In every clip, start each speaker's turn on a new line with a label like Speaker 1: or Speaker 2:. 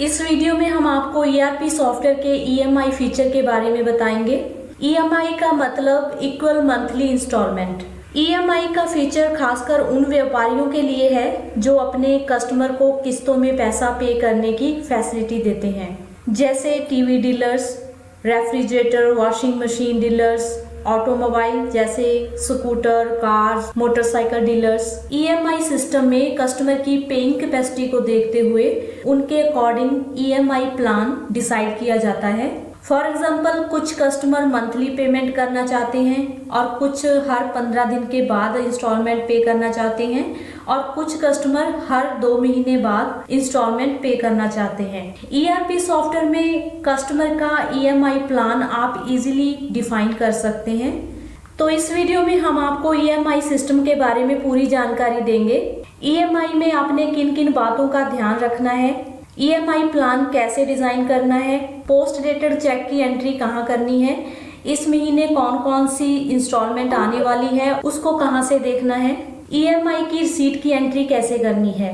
Speaker 1: इस वीडियो में हम आपको ERP सॉफ्टवेयर के EMI फीचर के बारे में बताएंगे। EMI का मतलब इक्वल मंथली इंस्टॉलमेंट। EMI का फीचर खासकर उन व्यापारियों के लिए है जो अपने कस्टमर को किस्तों में पैसा पे करने की फैसिलिटी देते हैं, जैसे TV dealers, refrigerator, washing machine dealers, automobile जैसे scooter, car, motorcycle dealers. EMI system में कस्टमर की पेइंग कैपेसिटी को देखते हुए उनके अकॉर्डिंग EMI प्लान डिसाइड किया जाता है। फॉर एग्जाम्पल, कुछ कस्टमर मंथली पेमेंट करना चाहते हैं और कुछ हर 15 दिन के बाद इंस्टॉलमेंट पे करना चाहते हैं और कुछ कस्टमर हर 2 महीने बाद इंस्टॉलमेंट पे करना चाहते हैं। ERP सॉफ्टवेयर में कस्टमर का EMI प्लान आप इजीली डिफाइन कर सकते हैं। तो इस वीडियो में हम आपको EMI सिस्टम के बारे में पूरी जानकारी देंगे। EMI में आपने किन किन बातों का ध्यान रखना है, EMI प्लान कैसे डिज़ाइन करना है, पोस्ट डेटेड चेक की एंट्री कहाँ करनी है, इस महीने कौन कौन सी इंस्टॉलमेंट आने वाली है उसको कहाँ से देखना है, EMI की रिसीट की एंट्री कैसे करनी है।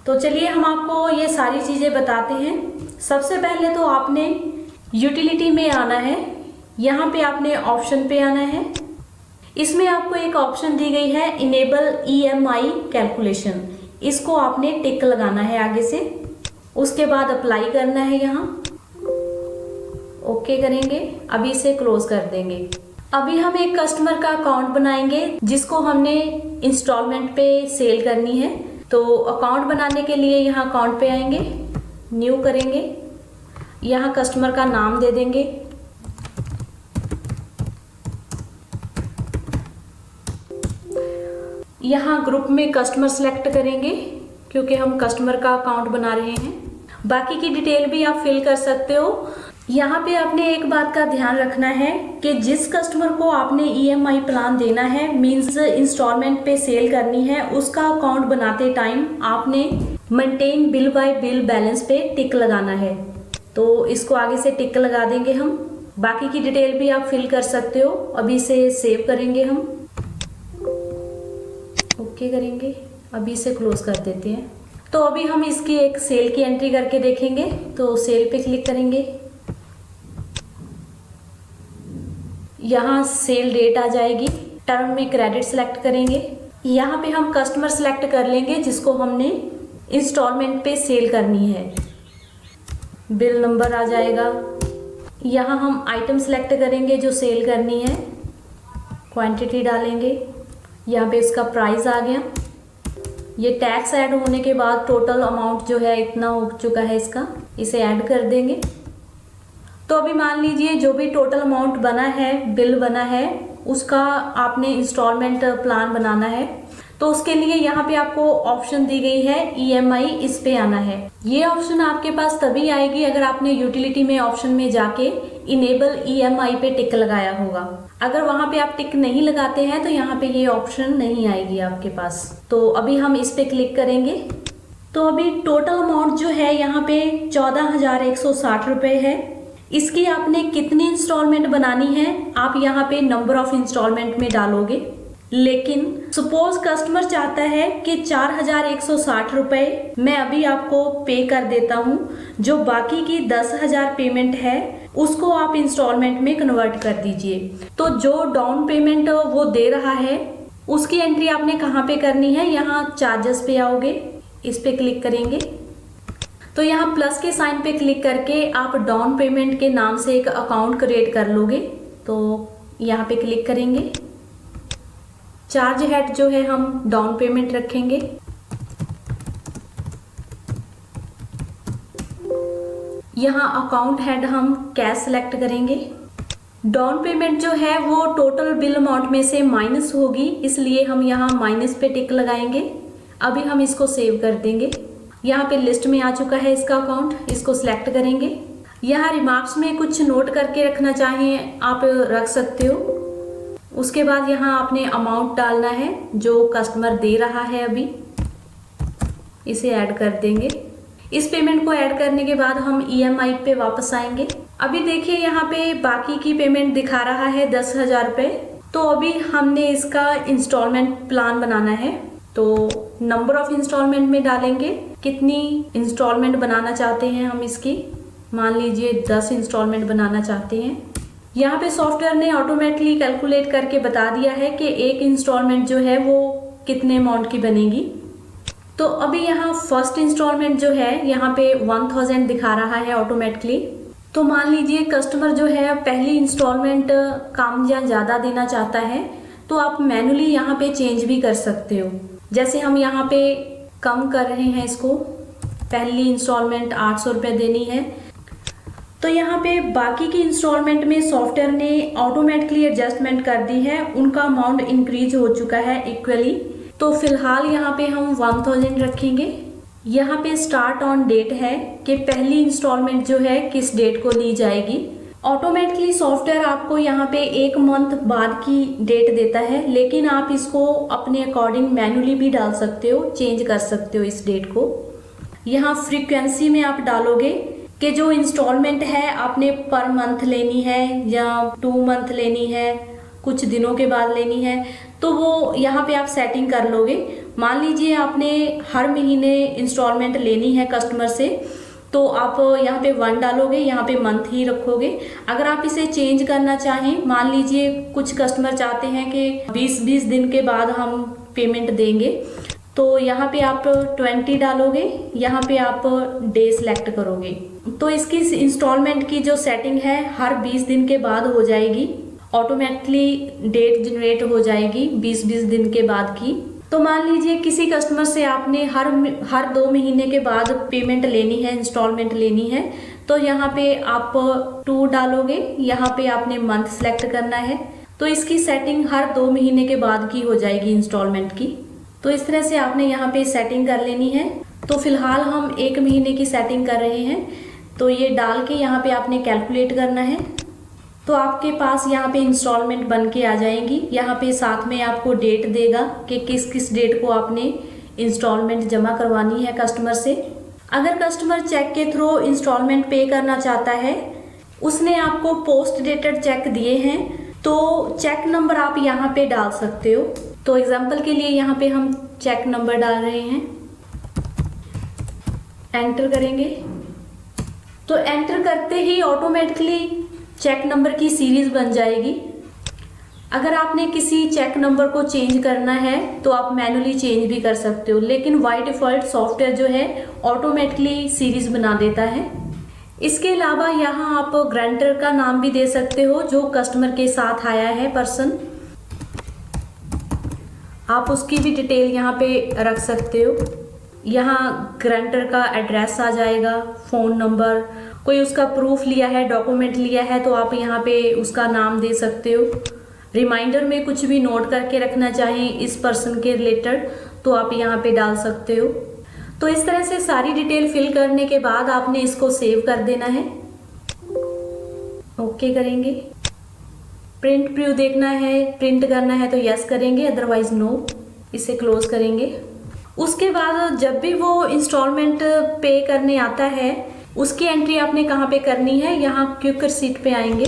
Speaker 1: तो चलिए हम आपको ये सारी चीज़ें बताते हैं। सबसे पहले तो आपने यूटिलिटी में आना है। यहाँ पे आपने ऑप्शन पे आना है। इसमें आपको एक ऑप्शन दी गई है इनेबल EMI कैलकुलेशन, इसको आपने टिक लगाना है आगे से। उसके बाद अप्लाई करना है, यहाँ ओके करेंगे। अभी इसे क्लोज कर देंगे। अभी हम एक कस्टमर का अकाउंट बनाएंगे जिसको हमने इंस्टॉलमेंट पे सेल करनी है। तो अकाउंट बनाने के लिए यहाँ अकाउंट पे आएंगे, न्यू करेंगे, यहाँ कस्टमर का नाम दे देंगे, यहाँ ग्रुप में कस्टमर सेलेक्ट करेंगे क्योंकि हम कस्टमर का अकाउंट बना रहे हैं। बाकी की डिटेल भी आप फिल कर सकते हो। यहाँ पे आपने एक बात का ध्यान रखना है कि जिस कस्टमर को आपने EMI प्लान देना है, मींस इंस्टॉलमेंट पे सेल करनी है, उसका अकाउंट बनाते टाइम आपने maintain bill bye bill balance पे टिक लगाना है। तो इसको आगे से टिक लगा देंगे हम। बाकी की डिटेल भी आप फिल कर सकते हो। अभी इसे सेव करेंगे हम, ओके करेंगे। अभी इसे क्लोज कर देते हैं। तो अभी हम इसकी एक सेल की एंट्री करके देखेंगे। तो सेल पे क्लिक करेंगे, यहाँ सेल डेट आ जाएगी। टर्म में क्रेडिट सेलेक्ट करेंगे। यहाँ पे हम कस्टमर सेलेक्ट कर लेंगे जिसको हमने इंस्टॉलमेंट पे सेल करनी है। बिल नंबर आ जाएगा। यहाँ हम आइटम सेलेक्ट करेंगे जो सेल करनी है, क्वांटिटी डालेंगे। यहाँ पे इसका प्राइस आ गया। ये टैक्स ऐड होने के बाद टोटल अमाउंट जो है इतना हो चुका है इसका, इसे ऐड कर देंगे। तो अभी मान लीजिए जो भी टोटल अमाउंट बना है, बिल बना है, उसका आपने इंस्टॉलमेंट प्लान बनाना है। तो उसके लिए यहाँ पे आपको ऑप्शन दी गई है EMI, इस पे आना है। ये ऑप्शन आपके पास तभी आएगी अगर आपने यूटिलिटी में ऑप्शन में जाके इनेबल EMI पे टिक लगाया होगा। अगर वहां पे आप टिक नहीं लगाते हैं तो यहाँ पे ये ऑप्शन नहीं आएगी आपके पास। तो अभी हम इस पे क्लिक करेंगे। तो अभी टोटल अमाउंट जो है यहाँ पे 14,160 रुपये है। इसकी आपने कितनी इंस्टॉलमेंट बनानी है आप यहाँ पे नंबर ऑफ इंस्टॉलमेंट में डालोगे। लेकिन सपोज कस्टमर चाहता है कि 4,160 रुपये मैं अभी आपको पे कर देता हूँ, जो बाकी की 10,000 पेमेंट है उसको आप इंस्टॉलमेंट में कन्वर्ट कर दीजिए। तो जो डाउन पेमेंट वो दे रहा है उसकी एंट्री आपने कहाँ पे करनी है, यहाँ चार्जेस पे आओगे, इस पे क्लिक करेंगे। तो यहाँ प्लस के साइन पे क्लिक करके आप डाउन पेमेंट के नाम से एक अकाउंट क्रिएट कर लोगे। तो यहाँ पे क्लिक करेंगे। चार्ज हेड जो है हम डाउन पेमेंट रखेंगे। यहाँ अकाउंट हेड हम कैश सेलेक्ट करेंगे। डाउन पेमेंट जो है वो टोटल बिल अमाउंट में से माइनस होगी, इसलिए हम यहाँ माइनस पे टिक लगाएंगे। अभी हम इसको सेव कर देंगे। यहाँ पे लिस्ट में आ चुका है इसका अकाउंट, इसको सिलेक्ट करेंगे। यहाँ रिमार्क्स में कुछ नोट करके रखना चाहें आप रख सकते हो। उसके बाद यहाँ आपने अमाउंट डालना है जो कस्टमर दे रहा है, अभी इसे ऐड कर देंगे। इस पेमेंट को ऐड करने के बाद हम EMI पे वापस आएंगे। अभी देखिए यहाँ पे बाकी की पेमेंट दिखा रहा है 10,000 रुपये। तो अभी हमने इसका इंस्टॉलमेंट प्लान बनाना है। तो नंबर ऑफ इंस्टॉलमेंट में डालेंगे कितनी इंस्टॉलमेंट बनाना चाहते हैं हम इसकी। मान लीजिए 10 इंस्टॉलमेंट बनाना चाहते हैं। यहाँ पे सॉफ्टवेयर ने ऑटोमेटिकली कैलकुलेट करके बता दिया है कि एक इंस्टॉलमेंट जो है वो कितने अमाउंट की बनेगी। तो अभी यहाँ फर्स्ट इंस्टॉलमेंट जो है यहाँ पे 1000 दिखा रहा है ऑटोमेटिकली। तो मान लीजिए कस्टमर जो है पहली इंस्टॉलमेंट कम या ज़्यादा देना चाहता है, तो आप मैनुअली यहाँ पे चेंज भी कर सकते हो। जैसे हम यहाँ पे कम कर रहे हैं इसको, पहली इंस्टॉलमेंट 800 रुपये देनी है, तो यहाँ पे बाकी की इंस्टॉलमेंट में सॉफ्टवेयर ने ऑटोमेटिकली एडजस्टमेंट कर दी है, उनका अमाउंट इंक्रीज हो चुका है इक्वली। तो फिलहाल यहाँ पे हम 1000 रखेंगे। यहाँ पे स्टार्ट ऑन डेट है कि पहली इंस्टॉलमेंट जो है किस डेट को ली जाएगी। ऑटोमेटिकली सॉफ्टवेयर आपको यहाँ पे 1 मंथ बाद की डेट देता है, लेकिन आप इसको अपने अकॉर्डिंग मैन्युअली भी डाल सकते हो, चेंज कर सकते हो इस डेट को। यहाँ फ्रीक्वेंसी में आप डालोगे कि जो इंस्टॉलमेंट है आपने पर मंथ लेनी है या 2 मंथ लेनी है, कुछ दिनों के बाद लेनी है, तो वो यहाँ पे आप सेटिंग कर लोगे। मान लीजिए आपने हर महीने इंस्टॉलमेंट लेनी है कस्टमर से, तो आप यहाँ पे 1 डालोगे, यहाँ पे मंथ ही रखोगे। अगर आप इसे चेंज करना चाहें, मान लीजिए कुछ कस्टमर चाहते हैं कि 20-20 दिन के बाद हम पेमेंट देंगे, तो यहाँ पे आप 20 डालोगे, यहाँ पे आप डे सेलेक्ट करोगे। तो इसकी इंस्टॉलमेंट की जो सेटिंग है हर 20 दिन के बाद हो जाएगी, ऑटोमेटिकली डेट जनरेट हो जाएगी 20-20 दिन के बाद की। तो मान लीजिए किसी कस्टमर से आपने हर 2 महीने के बाद पेमेंट लेनी है, इंस्टॉलमेंट लेनी है, तो यहाँ पे आप 2 डालोगे, यहाँ पे आपने मंथ सेलेक्ट करना है। तो इसकी सेटिंग हर 2 महीने के बाद की हो जाएगी इंस्टॉलमेंट की। तो इस तरह से आपने यहाँ पे सेटिंग कर लेनी है। तो फिलहाल हम 1 महीने की सेटिंग कर रहे हैं, तो ये डाल के यहाँ पे आपने कैलकुलेट करना है। तो आपके पास यहाँ पे इंस्टॉलमेंट बन के आ जाएंगी। यहाँ पे साथ में आपको डेट देगा कि किस किस डेट को आपने इंस्टॉलमेंट जमा करवानी है कस्टमर से। अगर कस्टमर चेक के थ्रू इंस्टॉलमेंट पे करना चाहता है, उसने आपको पोस्ट डेटेड चेक दिए हैं, तो चेक नंबर आप यहाँ पे डाल सकते हो। तो एग्जाम्पल के लिए यहाँ पे हम चेक नंबर डाल रहे हैं, एंटर करेंगे। तो एंटर करते ही ऑटोमेटिकली चेक नंबर की सीरीज बन जाएगी। अगर आपने किसी चेक नंबर को चेंज करना है तो आप मैनुअली चेंज भी कर सकते हो, लेकिन बाय डिफ़ॉल्ट सॉफ्टवेयर जो है ऑटोमेटिकली सीरीज बना देता है। इसके अलावा यहाँ आप ग्रांटर का नाम भी दे सकते हो, जो कस्टमर के साथ आया है पर्सन, आप उसकी भी डिटेल यहाँ पे रख सकते हो। यहाँ ग्रांटर का एड्रेस आ जाएगा, फ़ोन नंबर, कोई उसका प्रूफ लिया है, डॉक्यूमेंट लिया है, तो आप यहाँ पे उसका नाम दे सकते हो। रिमाइंडर में कुछ भी नोट करके रखना चाहें इस पर्सन के रिलेटेड, तो आप यहाँ पे डाल सकते हो। तो इस तरह से सारी डिटेल फिल करने के बाद आपने इसको सेव कर देना है। ओके करेंगे। प्रिंट प्रीव्यू देखना है, प्रिंट करना है तो यस करेंगे, अदरवाइज नो। इसे क्लोज करेंगे। उसके बाद जब भी वो इंस्टॉलमेंट पे करने आता है, उसकी एंट्री आपने कहाँ पे करनी है, यहाँ क्विक रिसीट पे आएंगे,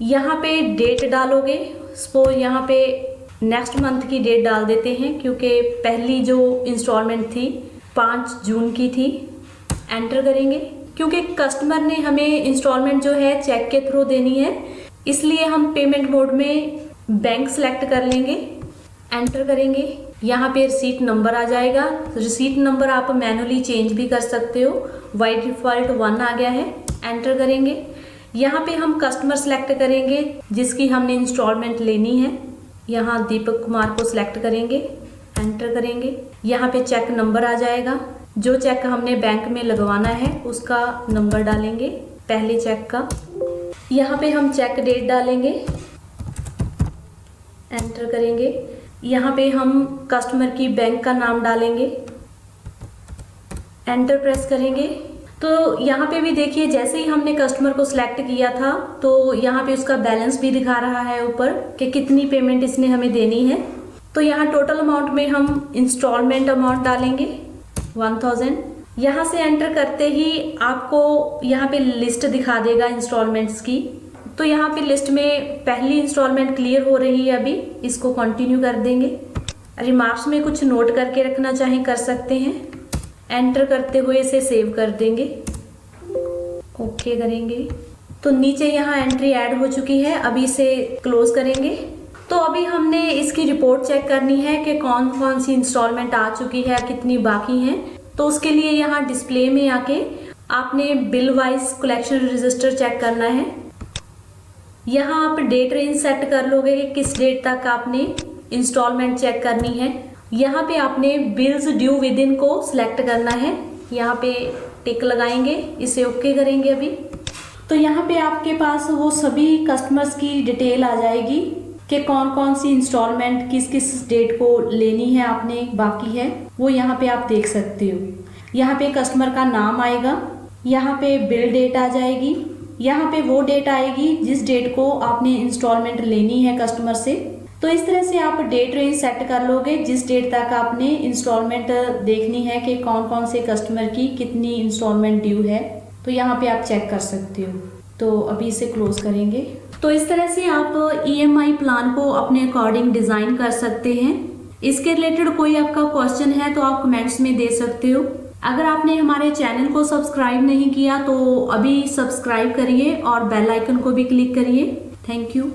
Speaker 1: यहाँ पे डेट डालोगे। सपोज यहाँ पे नेक्स्ट मंथ की डेट डाल देते हैं, क्योंकि पहली जो इंस्टॉलमेंट थी 5 जून की थी। एंटर करेंगे। क्योंकि कस्टमर ने हमें इंस्टॉलमेंट जो है चेक के थ्रू देनी है, इसलिए हम पेमेंट मोड में बैंक सेलेक्ट कर लेंगे। एंटर करेंगे। यहाँ पे रिसीट नंबर आ जाएगा। रिसीट नंबर आप मैनुअली चेंज भी कर सकते हो, बाय डिफ़ॉल्ट 1 आ गया है। एंटर करेंगे। यहाँ पे हम कस्टमर सेलेक्ट करेंगे जिसकी हमने इंस्टॉलमेंट लेनी है। यहाँ दीपक कुमार को सिलेक्ट करेंगे। एंटर करेंगे। यहाँ पे चेक नंबर आ जाएगा, जो चेक हमने बैंक में लगवाना है उसका नंबर डालेंगे, पहले चेक का। यहाँ पे हम चेक डेट डालेंगे। एंटर करेंगे। यहाँ पे हम कस्टमर की बैंक का नाम डालेंगे। एंटर प्रेस करेंगे। तो यहाँ पे भी देखिए, जैसे ही हमने कस्टमर को सिलेक्ट किया था तो यहाँ पे उसका बैलेंस भी दिखा रहा है ऊपर कि कितनी पेमेंट इसने हमें देनी है। तो यहाँ टोटल अमाउंट में हम इंस्टॉलमेंट अमाउंट डालेंगे 1000। यहाँ से एंटर करते ही आपको यहाँ पे लिस्ट दिखा देगा इंस्टॉलमेंट्स की। तो यहाँ पे लिस्ट में पहली इंस्टॉलमेंट क्लियर हो रही है, अभी इसको कंटिन्यू कर देंगे। रिमार्क्स में कुछ नोट करके रखना चाहें कर सकते हैं। एंटर करते हुए इसे सेव कर देंगे, ओके करेंगे। तो नीचे यहाँ एंट्री ऐड हो चुकी है, अभी इसे क्लोज करेंगे। तो अभी हमने इसकी रिपोर्ट चेक करनी है कि कौन कौन सी इंस्टॉलमेंट आ चुकी है, कितनी बाकी हैं। तो उसके लिए यहाँ डिस्प्ले में आके आपने bill wise collection register check करना है। यहाँ आप डेट रेंज सेट कर लोगे कि किस डेट तक आपने इंस्टॉलमेंट चेक करनी है। यहाँ पे आपने बिल्स ड्यू विद इन को सिलेक्ट करना है, यहाँ पे टिक लगाएंगे, इसे ओके करेंगे अभी। तो यहाँ पे आपके पास वो सभी कस्टमर्स की डिटेल आ जाएगी कि कौन कौन सी इंस्टॉलमेंट किस किस डेट को लेनी है आपने, बाकी है वो यहाँ पे आप देख सकते हो। यहाँ पे कस्टमर का नाम आएगा, यहाँ पे बिल डेट आ जाएगी, यहाँ पे वो डेट आएगी जिस डेट को आपने इंस्टॉलमेंट लेनी है कस्टमर से। तो इस तरह से आप डेट रेंज सेट कर लोगे जिस डेट तक आपने इंस्टॉलमेंट देखनी है कि कौन कौन से कस्टमर की कितनी इंस्टॉलमेंट ड्यू है। तो यहाँ पे आप चेक कर सकते हो। तो अभी इसे क्लोज करेंगे। तो इस तरह से आप EMI प्लान को अपने अकॉर्डिंग डिज़ाइन कर सकते हैं। इसके रिलेटेड कोई आपका क्वेश्चन है तो आप कमेंट्स में दे सकते हो। अगर आपने हमारे चैनल को सब्सक्राइब नहीं किया तो अभी सब्सक्राइब करिए और बेल आइकन को भी क्लिक करिए। Thank you.